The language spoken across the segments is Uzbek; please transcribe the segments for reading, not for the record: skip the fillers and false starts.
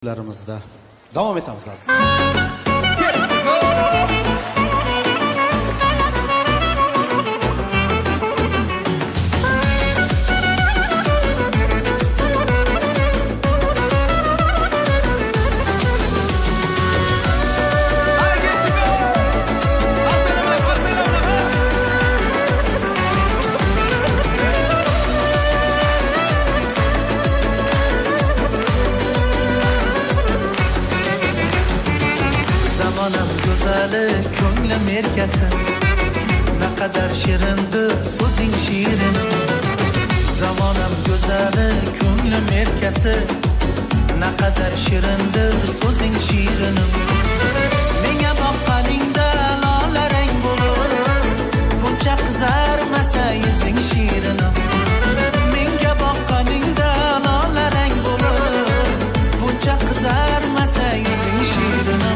Larimizda davom etamiz aziz. Zamanım güzeli, ko'nglim erkasi, naqadar shirindir so'zing shirin. Zamanım güzeli, ko'nglim erkasi, naqadar shirindir so'zing shirinim. Menga boqqaningda lola rang bo'lur, buncha qizarmasa yuzing shirinim. Menga boqqaningda lola rang bo'lur, buncha qizarmasa yuzing shirinim.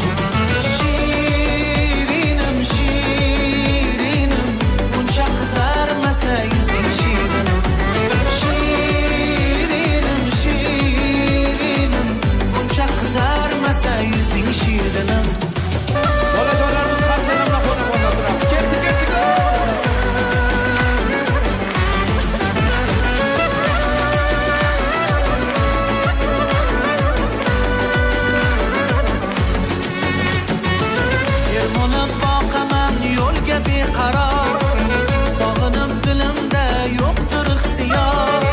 Sog'inib dilimda yo'qdir ixtiyor,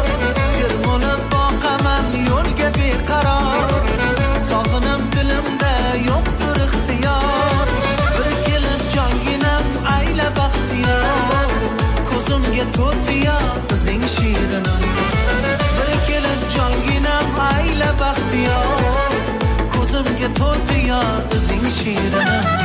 yirmolib boqaman yo'lga beqaror. Sog'inib dilimda yo'qdir ixtiyor, bir kelib jonginam ayla baxtiyor. Ko'zimga to'tiya qizing shirinim, bir kelib jonginam ayla baxtiyor. Ko'zimga to'tiya qizing shirinim.